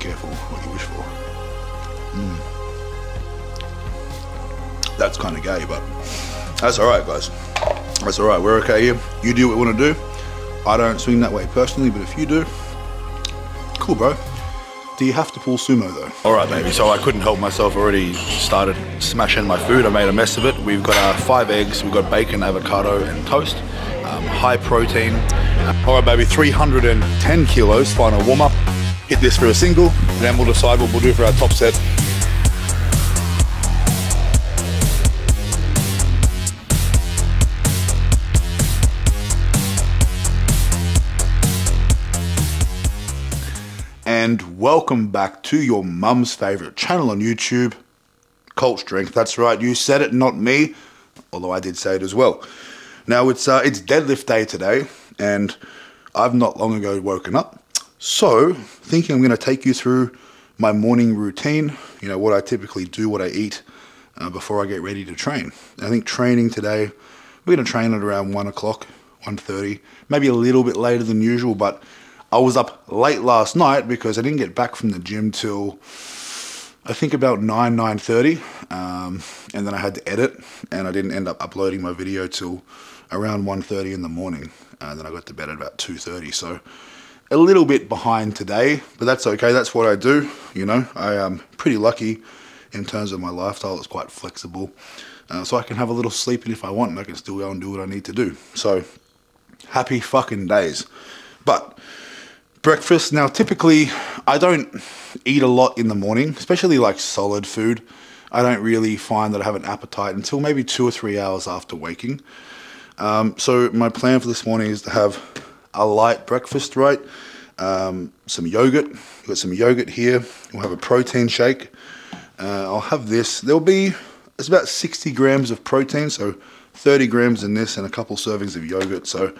careful what you wish for. That's kind of gay, but that's alright, guys. That's alright, we're okay here. You do what you want to do. I don't swing that way personally, but if you do, cool, bro. Do you have to pull sumo though? Alright, baby, so I couldn't help myself. Already started smashing my food. I made a mess of it. We've got 5 eggs, we've got bacon, avocado, and toast. High protein. Alright, baby, 310 kilos, final warm up. Hit this for a single, then we'll decide what we'll do for our top set. And welcome back to your mum's favorite channel on YouTube, Cult Strength. That's right, you said it, not me, although I did say it as well. Now it's deadlift day today, and I've not long ago woken up, so thinking I'm going to take you through my morning routine. You know, what I typically do, what I eat before I get ready to train. I think training today, we're going to train at around 1 o'clock, 1:30, maybe a little bit later than usual, but I was up late last night because I didn't get back from the gym till I think about 9:30, and then I had to edit, and I didn't end up uploading my video till around 1:30 in the morning, and then I got to bed at about 2:30, so a little bit behind today, but that's okay. That's what I do. You know, I am pretty lucky in terms of my lifestyle. It's quite flexible, so I can have a little sleep, and if I want, I can still go and do what I need to do. So happy fucking days. But breakfast, now typically I don't eat a lot in the morning, especially like solid food. I don't really find that I have an appetite until maybe 2 or 3 hours after waking. So my plan for this morning is to have a light breakfast, right? Some yogurt. We've got some yogurt here. We'll have a protein shake. I'll have this. It's about 60 grams of protein, so 30 grams in this and a couple servings of yogurt. So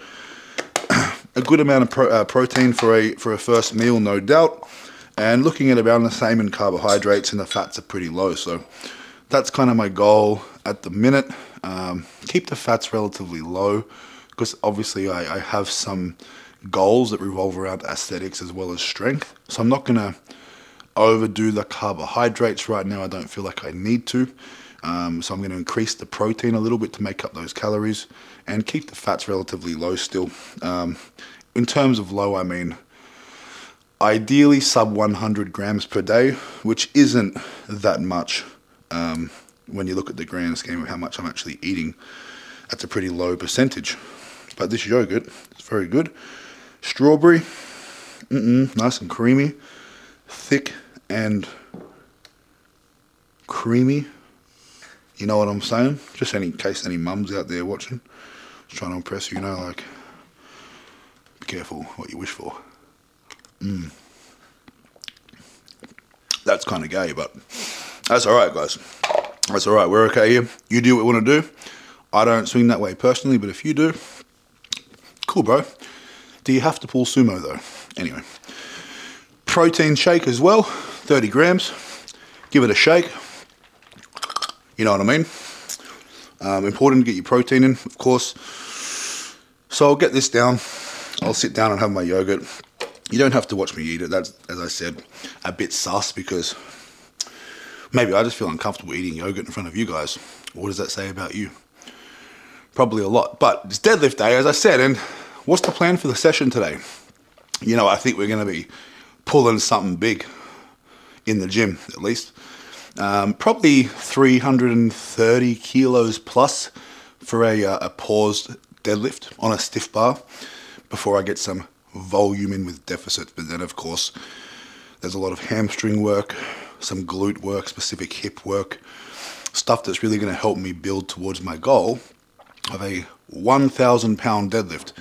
a good amount of protein for a first meal, no doubt. And looking at about the same in carbohydrates, and the fats are pretty low. So that's kind of my goal at the minute. Keep the fats relatively low, because obviously I have some goals that revolve around aesthetics as well as strength. So I'm not going to overdo the carbohydrates right now. I don't feel like I need to. So I'm going to increase the protein a little bit to make up those calories and keep the fats relatively low still. In terms of low, I mean ideally sub 100 grams per day, which isn't that much when you look at the grand scheme of how much I'm actually eating. That's a pretty low percentage. But this yogurt is very good. Strawberry, nice and creamy, thick and creamy. You know what I'm saying? Just in case any mums out there watching. Just trying to impress you, you know, like, be careful what you wish for. That's kind of gay, but that's alright, guys. That's alright, we're okay here. You do what you want to do. I don't swing that way personally, but if you do, cool, bro. Do you have to pull sumo though? Anyway, protein shake as well, 30 grams. Give it a shake. You know what I mean? Important to get your protein in, of course. So I'll get this down. I'll sit down and have my yogurt. You don't have to watch me eat it. That's, as I said, a bit sus, because maybe I just feel uncomfortable eating yogurt in front of you guys. What does that say about you? Probably a lot. But it's deadlift day, as I said, and what's the plan for the session today? You know, I think we're going to be pulling something big in the gym, at least. Probably 330 kilos plus for a paused deadlift on a stiff bar before I get some volume in with deficit. But then, of course, there's a lot of hamstring work, some glute work, specific hip work, stuff that's really going to help me build towards my goal of a 1,000 pound deadlift.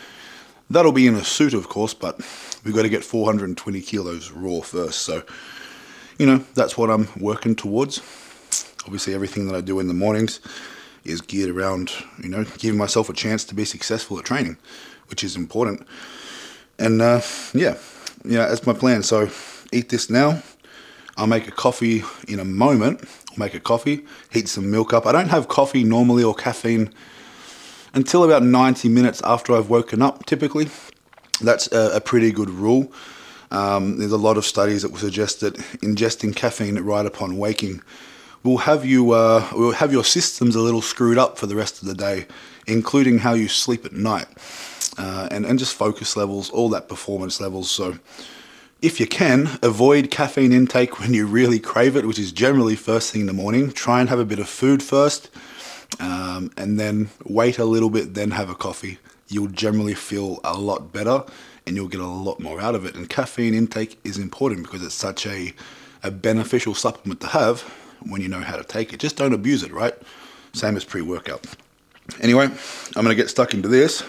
That'll be in a suit, of course, but we've got to get 420 kilos raw first. So, you know, that's what I'm working towards. Obviously, everything that I do in the mornings is geared around, you know, giving myself a chance to be successful at training, which is important. And yeah, that's my plan. So eat this now. I'll make a coffee in a moment. I'll make a coffee, heat some milk up. I don't have coffee normally or caffeine until about 90 minutes after I've woken up, typically. That's a pretty good rule. There's a lot of studies that will suggest that ingesting caffeine right upon waking will have your systems a little screwed up for the rest of the day, including how you sleep at night, and just focus levels, all that performance levels. So if you can, avoid caffeine intake when you really crave it, which is generally first thing in the morning. Try and have a bit of food first, and then wait a little bit, then have a coffee. You'll generally feel a lot better and you'll get a lot more out of it. And caffeine intake is important because it's such a beneficial supplement to have when you know how to take it. Just don't abuse it, right? Same as pre-workout. Anyway, I'm going to get stuck into this.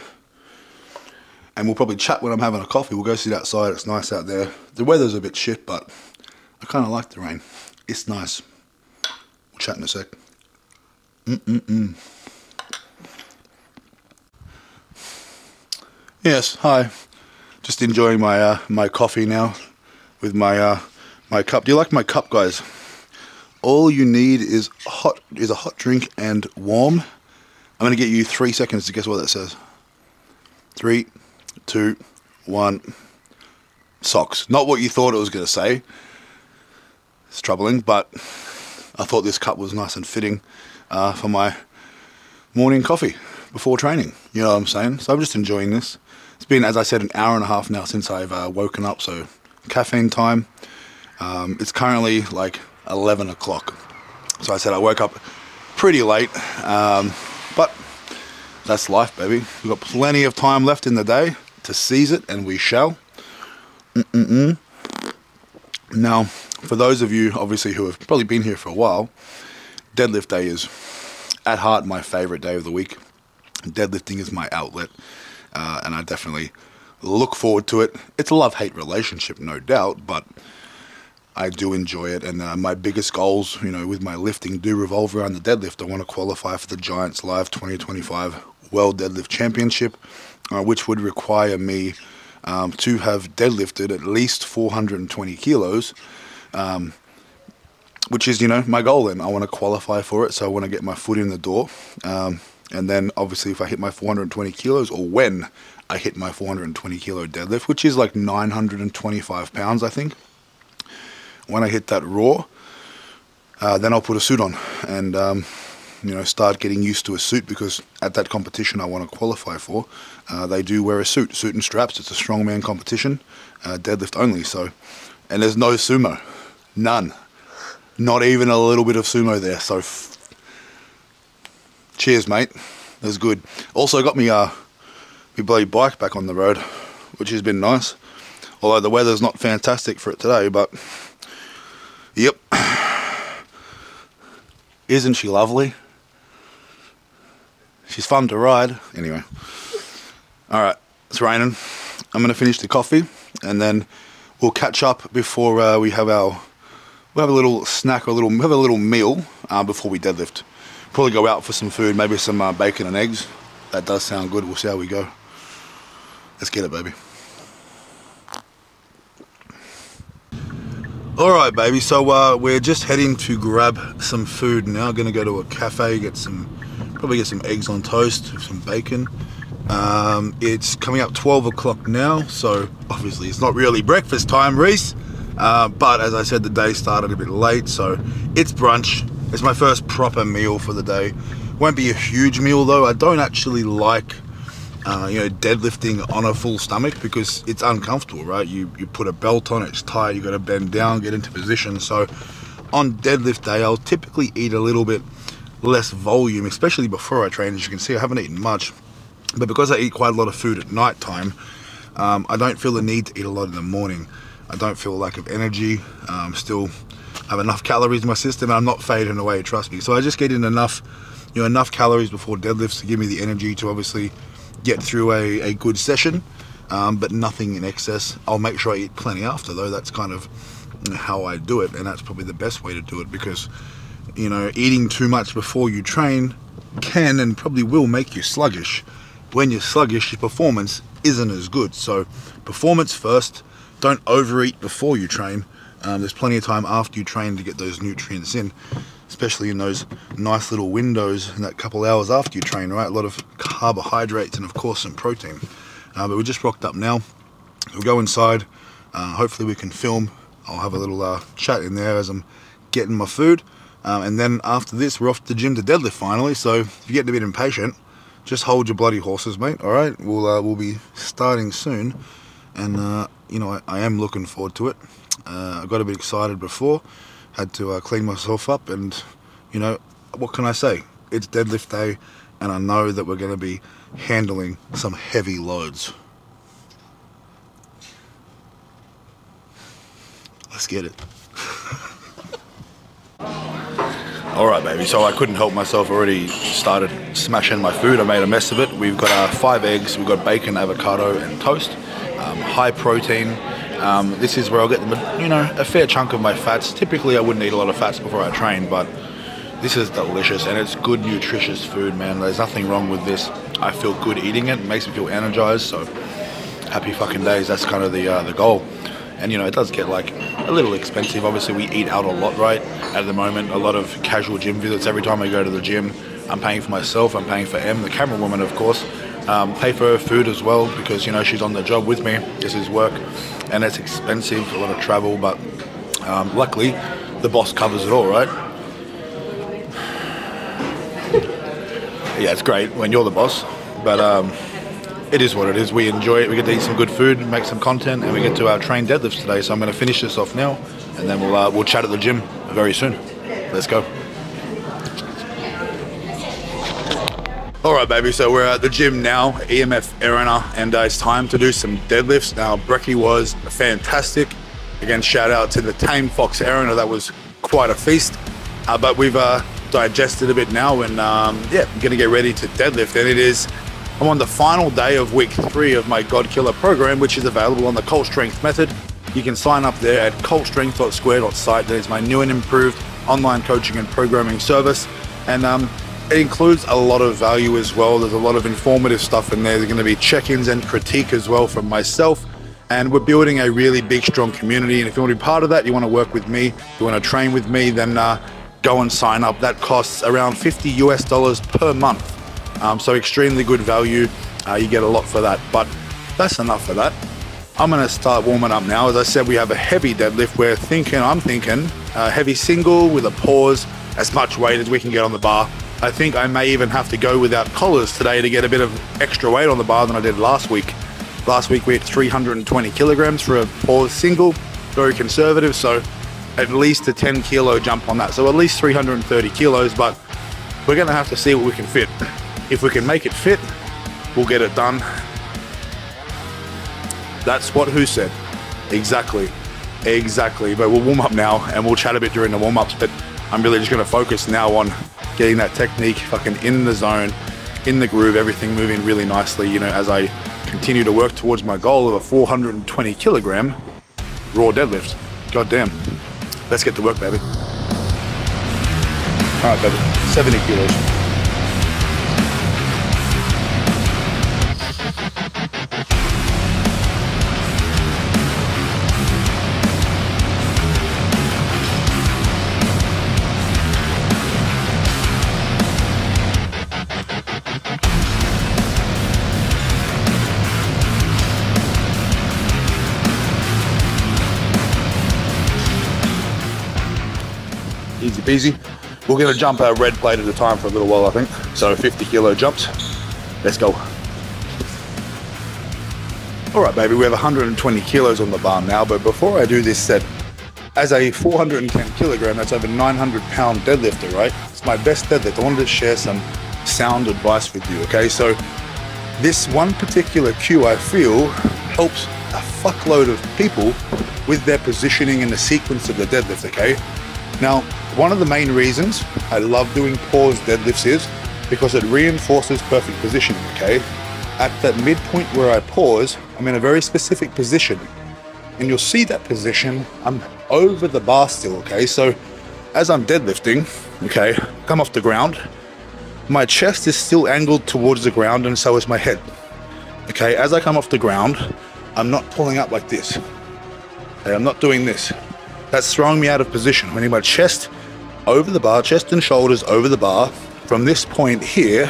And we'll probably chat when I'm having a coffee. We'll go sit outside. It's nice out there. The weather's a bit shit, but I kind of like the rain. It's nice. We'll chat in a sec. Yes, hi. Just enjoying my my coffee now with my my cup. Do you like my cup, guys? All you need is a hot drink and warm. I'm gonna get you 3 seconds to guess what that says. 3, 2, 1. Socks. Not what you thought it was gonna say. It's troubling, but I thought this cup was nice and fitting for my morning coffee before training. You know what I'm saying? So I'm just enjoying this. It's been, as I said, an hour and a half now since I've woken up, so caffeine time. It's currently like 11 o'clock. So I said I woke up pretty late, but that's life, baby. We've got plenty of time left in the day to seize it, and we shall. Now, for those of you, obviously, who have probably been here for a while, deadlift day is, at heart, my favorite day of the week. Deadlifting is my outlet, and I definitely look forward to it. It's a love-hate relationship, no doubt, but I do enjoy it, and my biggest goals, you know, with my lifting do revolve around the deadlift. I want to qualify for the Giants Live 2025 World Deadlift Championship, which would require me to have deadlifted at least 420 kilos, which is, you know, my goal. And I want to qualify for it, so I want to get my foot in the door. And then, obviously, if I hit my 420 kilos, or when I hit my 420 kilo deadlift, which is like 925 pounds, I think, when I hit that raw, then I'll put a suit on and, you know, start getting used to a suit, because at that competition I want to qualify for, they do wear a suit and straps. It's a strongman competition, deadlift only. So, and there's no sumo, none, not even a little bit of sumo there. So, cheers, mate. That was good. Also got me my bloody bike back on the road, which has been nice. Although the weather's not fantastic for it today, but yep. Isn't she lovely? She's fun to ride. Anyway. Alright, it's raining. I'm going to finish the coffee, and then we'll catch up before we have a little snack, or have a little meal before we deadlift. Probably go out for some food, maybe some bacon and eggs. That does sound good. We'll see how we go. Let's get it, baby. Alright, baby, so we're just heading to grab some food now. Gonna go to a cafe, probably get some eggs on toast, some bacon. It's coming up 12 o'clock now, so obviously it's not really breakfast time, Reese. But as I said, the day started a bit late, so it's brunch. It's my first proper meal for the day. Won't be a huge meal though. I don't actually like you know, deadlifting on a full stomach, because it's uncomfortable, right? You put a belt on, it's tight, you got to bend down, get into position. So on deadlift day, I'll typically eat a little bit less volume, especially before I train. As you can see, I haven't eaten much, but because I eat quite a lot of food at night time, I don't feel the need to eat a lot in the morning. I don't feel a lack of energy. Still have enough calories in my system, and I'm not fading away, trust me. So I just get in enough, you know, enough calories before deadlifts to give me the energy to obviously get through a good session, but nothing in excess. I'll make sure I eat plenty after, though. That's kind of how I do it, and that's probably the best way to do it, because, you know, eating too much before you train can and probably will make you sluggish. When you're sluggish, your performance isn't as good. So performance first. Don't overeat before you train. There's plenty of time after you train to get those nutrients in, especially in those nice little windows in that couple hours after you train, right? A lot of carbohydrates and of course some protein. But we just rocked up now. We'll go inside, Hopefully we can film. I'll have a little chat in there as I'm getting my food. And then after this, we're off to the gym to deadlift finally. So if you're getting a bit impatient, just hold your bloody horses, mate. All right, we'll be starting soon, and you know, I am looking forward to it. I got a bit excited before, had to clean myself up, and you know, what can I say? It's deadlift day, and I know that we're going to be handling some heavy loads. Let's get it. Alright baby, so I couldn't help myself, already started smashing my food. I made a mess of it. We've got 5 eggs, we've got bacon, avocado and toast, high protein. This is where I'll get, you know, a fair chunk of my fats. Typically I wouldn't eat a lot of fats before I train, but this is delicious and it's good nutritious food, man. There's nothing wrong with this. I feel good eating it, makes me feel energized, so happy fucking days. That's kind of the goal. And you know, it does get like a little expensive. Obviously we eat out a lot right at the moment, a lot of casual gym visits. Every time I go to the gym, I'm paying for myself, I'm paying for Em, the camera woman of course, pay for her food as well, because you know, she's on the job with me. This is work and it's expensive, a lot of travel, but luckily the boss covers it all, right? Yeah, it's great when you're the boss, but it is what it is. We enjoy it. We get to eat some good food, make some content, and we get to train deadlifts today. So I'm going to finish this off now, and then we'll chat at the gym very soon. Let's go. All right, baby. So we're at the gym now, EMF Arena, and it's time to do some deadlifts. Now, brekkie was fantastic. Again, shout out to the Tame Fox Arena. That was quite a feast. But we've digested a bit now, and yeah, I'm going to get ready to deadlift, and it is. I'm on the final day of week 3 of my Godkiller program, which is available on the Cult Strength method. You can sign up there at cultstrength.square.site. That is my new and improved online coaching and programming service. And it includes a lot of value as well. There's a lot of informative stuff in there. There's going to be check-ins and critique as well from myself. And we're building a really big, strong community. And if you want to be part of that, you want to work with me, you want to train with me, then go and sign up. That costs around $50 US per month. So extremely good value. You get a lot for that, but that's enough for that. I'm going to start warming up now. As I said, we have a heavy deadlift. I'm thinking heavy single with a pause, as much weight as we can get on the bar. I think I may even have to go without collars today to get a bit of extra weight on the bar than I did last week. Last week we had 320 kilograms for a pause single, very conservative, so at least a 10 kilo jump on that. So at least 330 kilos, but we're going to have to see what we can fit. If we can make it fit, we'll get it done. That's what who said. Exactly. But we'll warm up now and we'll chat a bit during the warm-ups, but I'm really just going to focus now on getting that technique fucking in the zone, in the groove, everything moving really nicely, you know, as I continue to work towards my goal of a 420 kilogram raw deadlift. God damn. Let's get to work, baby. All right, baby. 70 kilos. Easy peasy. We're going to jump our red plate at a time for a little while, I think. So 50 kilo jumps. Let's go. All right, baby, we have 120 kilos on the bar now, but before I do this set, as a 410 kilogram, that's over 900 pound deadlifter, right? It's my best deadlift. I wanted to share some sound advice with you, okay? So this one particular cue, I feel, helps a fuckload of people with their positioning in the sequence of the deadlift, okay? Now, one of the main reasons I love doing pause deadlifts is because it reinforces perfect positioning, okay? At that midpoint where I pause, I'm in a very specific position. And you'll see that position, I'm over the bar still, okay? So as I'm deadlifting, okay, come off the ground, my chest is still angled towards the ground and so is my head. Okay, as I come off the ground, I'm not pulling up like this. Okay, I'm not doing this. That's throwing me out of position. I'm getting my chest over the bar, chest and shoulders over the bar. From this point here,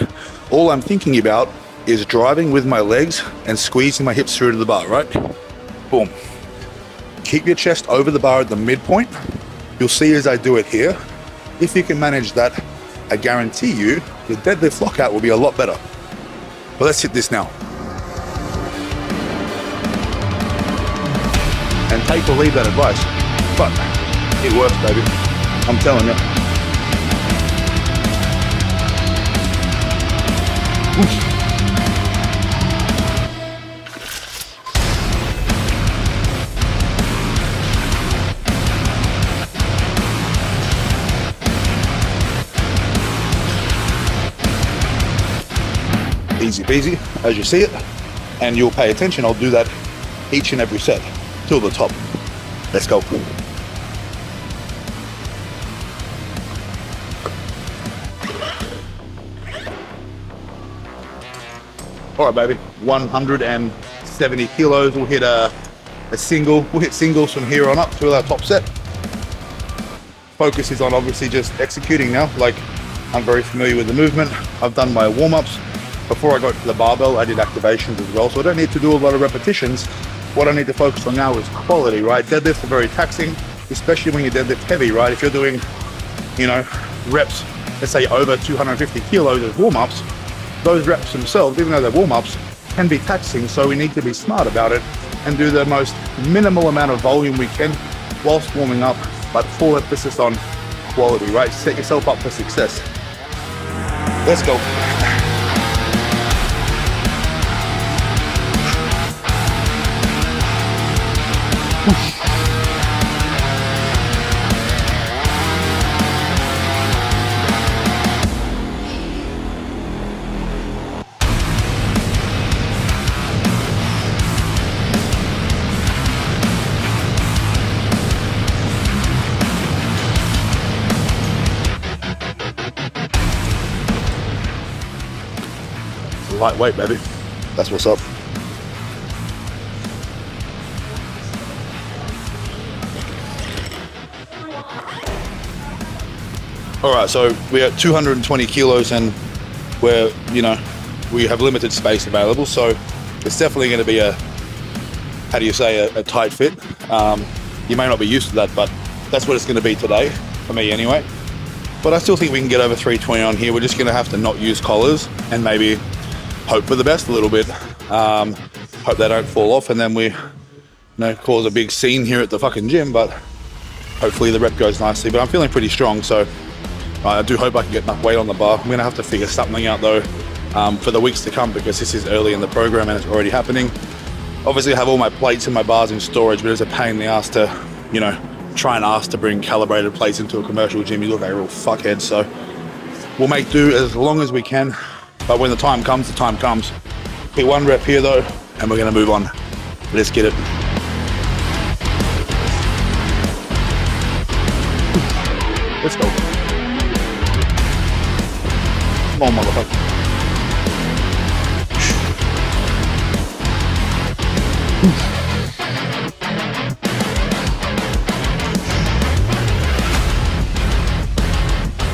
all I'm thinking about is driving with my legs and squeezing my hips through to the bar, right? Boom. Keep your chest over the bar at the midpoint. You'll see as I do it here. If you can manage that, I guarantee you, your deadlift lockout will be a lot better. But let's hit this now. And take or leave that advice. But it works, baby. I'm telling you. Oof. Easy peasy, as you see it, and you'll pay attention. I'll do that each and every set till the top. Let's go. All right, baby, 170 kilos. We'll hit a single. We'll hit singles from here on up to our top set. Focus is on obviously just executing now. Like, I'm very familiar with the movement. I've done my warm-ups. Before I got to the barbell, I did activations as well, so I don't need to do a lot of repetitions. What I need to focus on now is quality, right? Deadlifts are very taxing, especially when you deadlift heavy, right? If you're doing, you know, reps, let's say over 250 kilos as warm-ups, those reps themselves, even though they're warm-ups, can be taxing, so we need to be smart about it and do the most minimal amount of volume we can whilst warming up, but full emphasis on quality, right? Set yourself up for success. Let's go. Lightweight, baby. That's what's up. All right, so we're at 220 kilos and we're, you know, we have limited space available. So it's definitely going to be a, how do you say, a tight fit. You may not be used to that, but that's what it's going to be today, for me anyway. But I still think we can get over 320 on here. We're just going to have to not use collars and maybe hope for the best a little bit. Hope they don't fall off and then we, you know, cause a big scene here at the fucking gym, but hopefully the rep goes nicely. But I'm feeling pretty strong, so I do hope I can get enough weight on the bar. I'm gonna have to figure something out though for the weeks to come, because this is early in the program and it's already happening. Obviously I have all my plates and my bars in storage, but it's a pain in the ass to, you know, try and ask to bring calibrated plates into a commercial gym. You look like a real fuckhead, so we'll make do as long as we can. But when the time comes, the time comes. Hit one rep here though, and we're gonna move on. Let's get it. Let's go. Come on, motherfucker.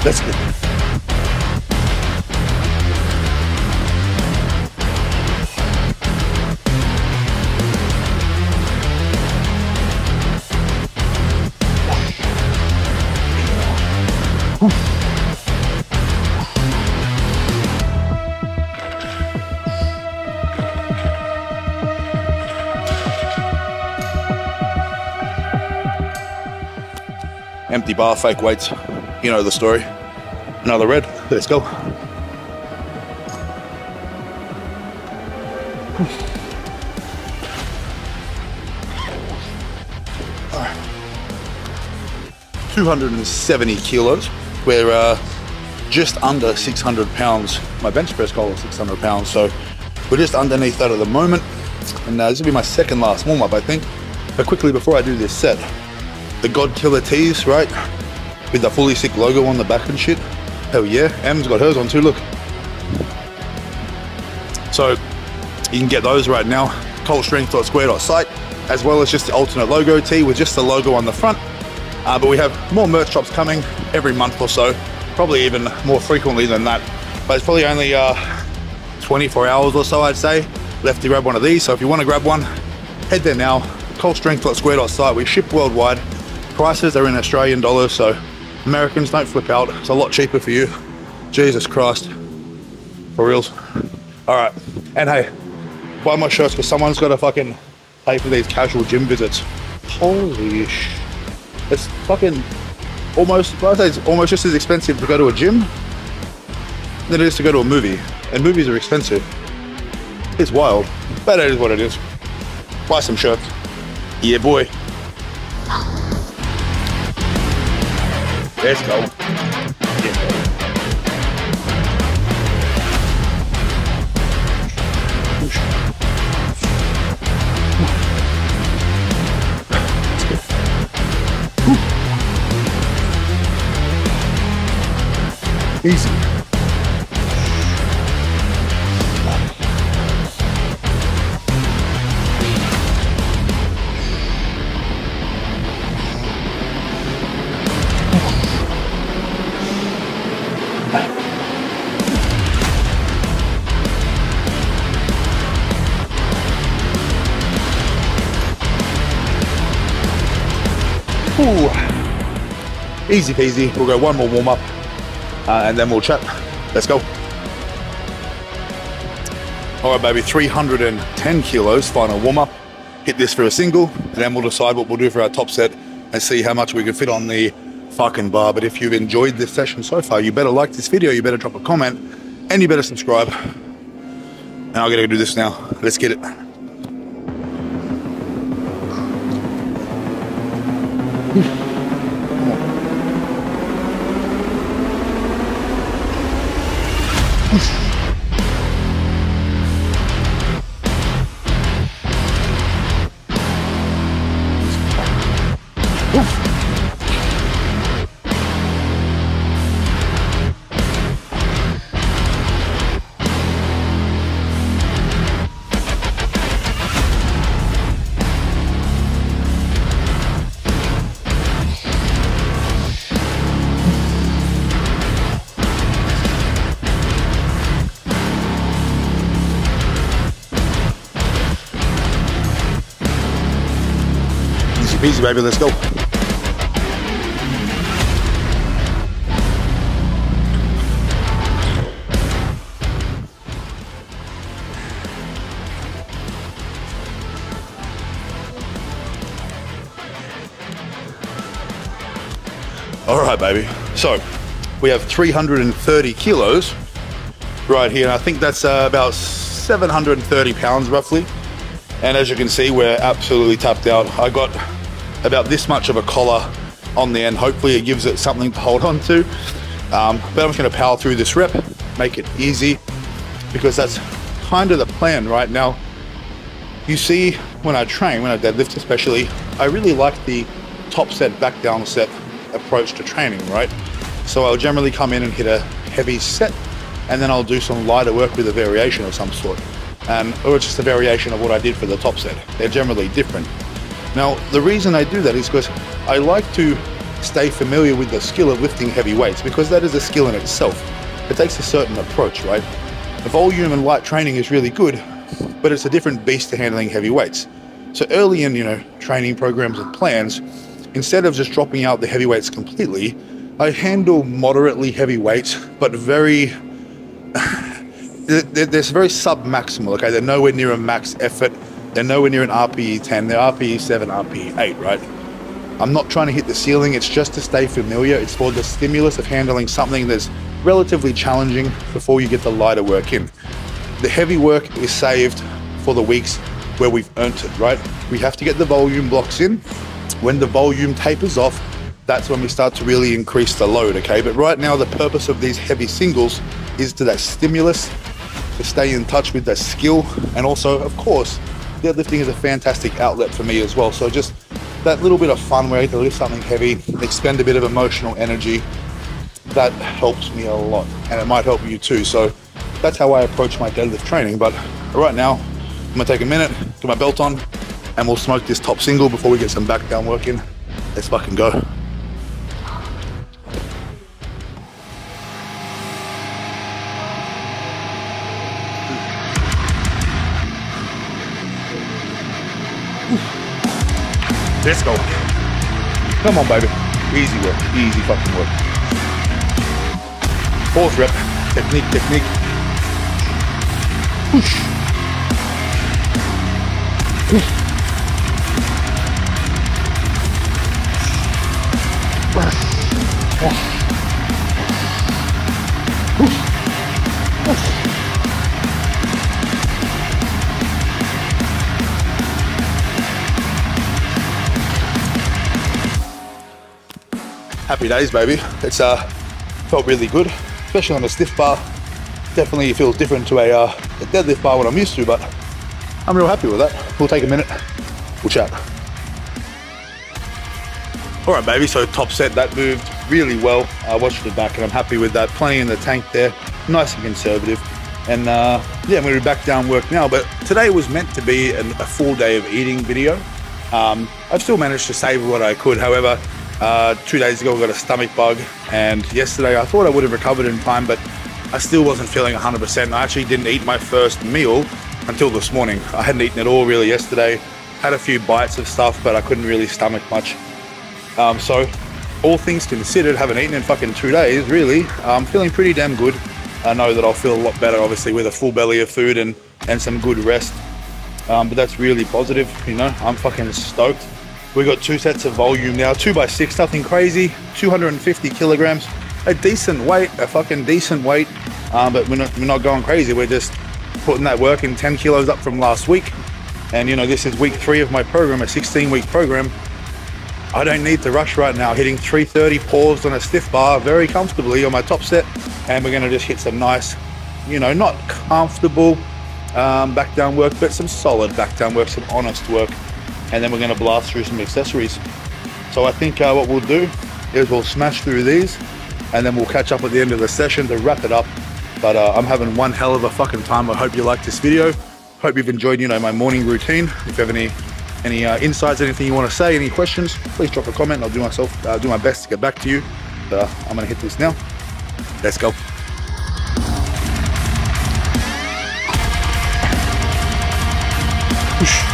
Let's get it. Empty bar, fake weights. You know the story. Another red. Let's go. All right. 270 kilos. We're just under 600 pounds. My bench press goal is 600 pounds, so we're just underneath that at the moment. And this will be my second last warm up, I think. But quickly before I do this set, the Godkiller tees, right? With the fully sick logo on the back and shit. Hell yeah, Em's got hers on too, look. So you can get those right now, cultstrength.square.site, as well as just the alternate logo tee with just the logo on the front. But we have more merch drops coming every month or so, probably even more frequently than that. But it's probably only 24 hours or so, I'd say, left to grab one of these. So if you want to grab one, head there now. cultstrength.square.site. We ship worldwide. Prices are in Australian dollars, so Americans, don't flip out. It's a lot cheaper for you. Jesus Christ. For reals. Alright. And hey, buy my shirts because someone's got to fucking pay for these casual gym visits. Holy sh... It's fucking almost, I'd say it's almost just as expensive to go to a gym than it is to go to a movie. And movies are expensive. It's wild. But it is what it is. Buy some shirts. Yeah, boy. Let's go. Easy. Ooh. Easy peasy. We'll go one more warm up and then we'll chat. Let's go. All right, baby, 310 kilos, final warm up. Hit this for a single, and then we'll decide what we'll do for our top set and see how much we can fit on the fucking bar. But if you've enjoyed this session so far, you better like this video, you better drop a comment, and you better subscribe. And I'm gonna do this now. Let's get it. Easy, baby, let's go. All right, baby. So we have 330 kilos right here. And I think that's about 730 pounds roughly. And as you can see, we're absolutely tapped out. I got about this much of a collar on the end. Hopefully it gives it something to hold on to. But I'm just gonna power through this rep, make it easy, because that's kind of the plan right now. You see, when I train, when I deadlift especially, I really like the top set, back down set approach to training, right? So I'll generally come in and hit a heavy set, and then I'll do some lighter work with a variation of some sort. Or it's just a variation of what I did for the top set. They're generally different. Now, the reason I do that is because I like to stay familiar with the skill of lifting heavy weights, because that is a skill in itself. It takes a certain approach, right? The volume and light training is really good, but it's a different beast to handling heavy weights. So early in, training programs and plans, instead of just dropping out the heavy weights completely, I handle moderately heavy weights, but they're very sub-maximal, okay? They're nowhere near a max effort. They're nowhere near an RPE 10, they're RPE 7, RPE 8, right? I'm not trying to hit the ceiling, it's just to stay familiar. It's for the stimulus of handling something that's relatively challenging before you get the lighter work in. The heavy work is saved for the weeks where we've earned it, right? We have to get the volume blocks in. When the volume tapers off, that's when we start to really increase the load, okay? But right now, the purpose of these heavy singles is to that stimulus, to stay in touch with that skill, and also, of course, deadlifting is a fantastic outlet for me as well. So just that little bit of fun where I get to lift something heavy, expend a bit of emotional energy, that helps me a lot, and it might help you too. So that's how I approach my deadlift training. But right now, I'm gonna take a minute, get my belt on, and we'll smoke this top single before we get some back down work in. Let's fucking go. Let's go. Come on, baby. Easy work. Easy fucking work. Fourth rep. Technique, technique. Push. Push. Happy days, baby. It's felt really good, especially on a stiff bar. Definitely feels different to a deadlift bar when I'm used to, but I'm real happy with that. We'll take a minute, we'll chat. All right, baby, so top set, that moved really well. I watched it back and I'm happy with that. Plenty in the tank there, nice and conservative. And yeah, I'm gonna be back down work now, but today was meant to be a full day of eating video. I've still managed to save what I could. However, 2 days ago I got a stomach bug, and yesterday I thought I would have recovered in time, but I still wasn't feeling 100%. I actually didn't eat my first meal until this morning. I hadn't eaten at all really yesterday. Had a few bites of stuff, but I couldn't really stomach much. So all things considered, haven't eaten in fucking 2 days really. I'm feeling pretty damn good. I know that I'll feel a lot better obviously with a full belly of food and some good rest. But that's really positive, you know. I'm fucking stoked. We got 2 sets of volume now, 2x6, nothing crazy, 250 kilograms, a decent weight, a fucking decent weight, but we're not going crazy. We're just putting that work in, 10 kilos up from last week. And you know, this is week 3 of my program, a 16-week program. I don't need to rush right now, hitting 330 paused on a stiff bar very comfortably on my top set. And we're gonna just hit some nice, you know, not comfortable back down work, but some solid back down work, some honest work. And then we're going to blast through some accessories. So I think what we'll do is we'll smash through these and then we'll catch up at the end of the session to wrap it up. But I'm having one hell of a fucking time. I hope you liked this video. Hope you've enjoyed, you know, my morning routine. If you have any insights, anything you want to say, any questions, please drop a comment. I'll do my best to get back to you. But I'm going to hit this now. Let's go. Whoosh.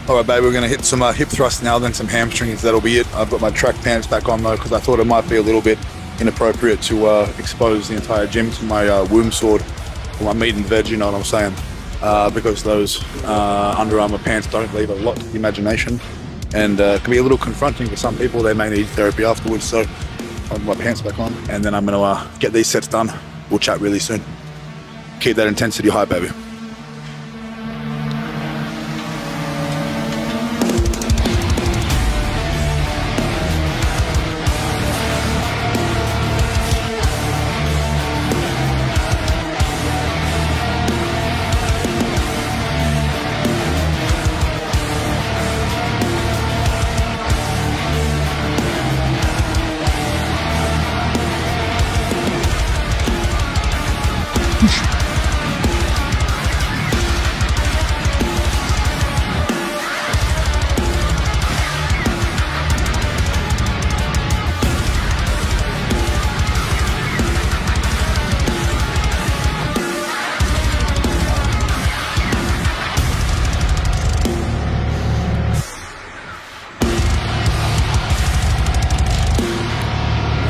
All right, babe, we're gonna hit some hip thrusts now, then some hamstrings. That'll be it. I've got my track pants back on though, because I thought it might be a little bit inappropriate to expose the entire gym to my womb sword or my meat and veg, you know what I'm saying? Because those Under Armour pants don't leave a lot to the imagination, and it can be a little confronting for some people. They may need therapy afterwards, so I'll put my pants back on, and then I'm gonna get these sets done. We'll chat really soon. Keep that intensity high, baby.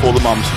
for the mums.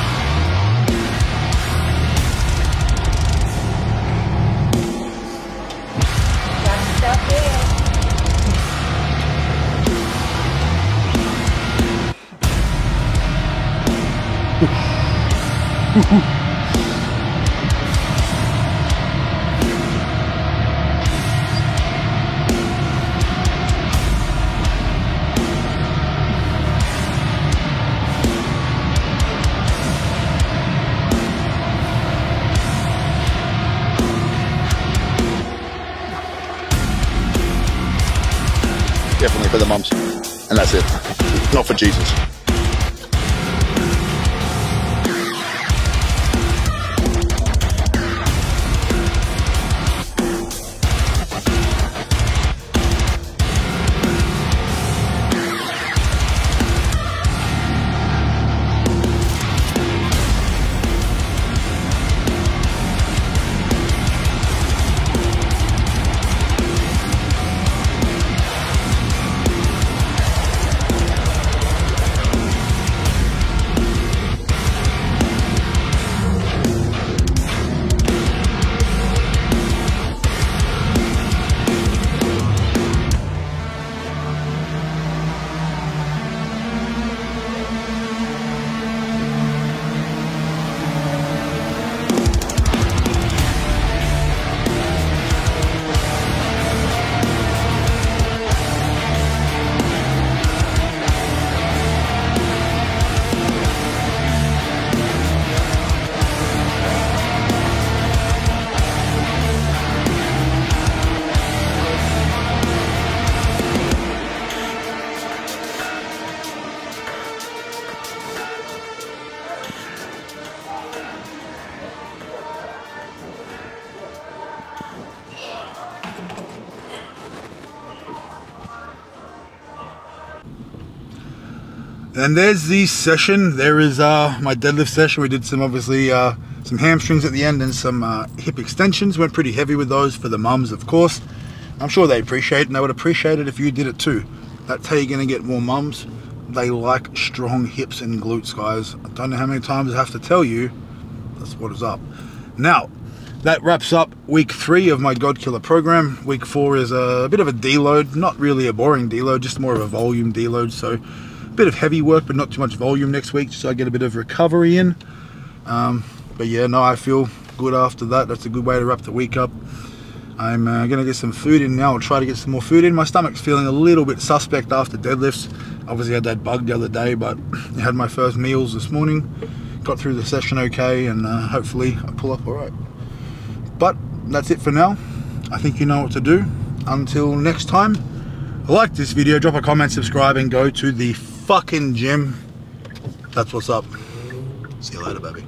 Definitely for the mums, and that's it. Not for Jesus. And there's the session. There is my deadlift session. We did some, obviously, some hamstrings at the end and some hip extensions. Went pretty heavy with those for the mums, of course. I'm sure they appreciate it, and they would appreciate it if you did it too. That's how you're going to get more mums. They like strong hips and glutes, guys. I don't know how many times I have to tell you. That's what is up. Now, that wraps up week 3 of my Godkiller program. Week 4 is a bit of a deload. Not really a boring deload, just more of a volume deload. So a bit of heavy work, but not too much volume next week, so I get a bit of recovery in. But yeah, no, I feel good after that. That's a good way to wrap the week up. I'm gonna get some food in now. I'll try to get some more food in. My stomach's feeling a little bit suspect after deadlifts. Obviously I had that bug the other day, but I had my first meals this morning. Got through the session okay, and hopefully I pull up all right. But that's it for now. I think you know what to do. Until next time, like this video, drop a comment, subscribe, and go to the fucking gym. That's what's up. See you later, baby.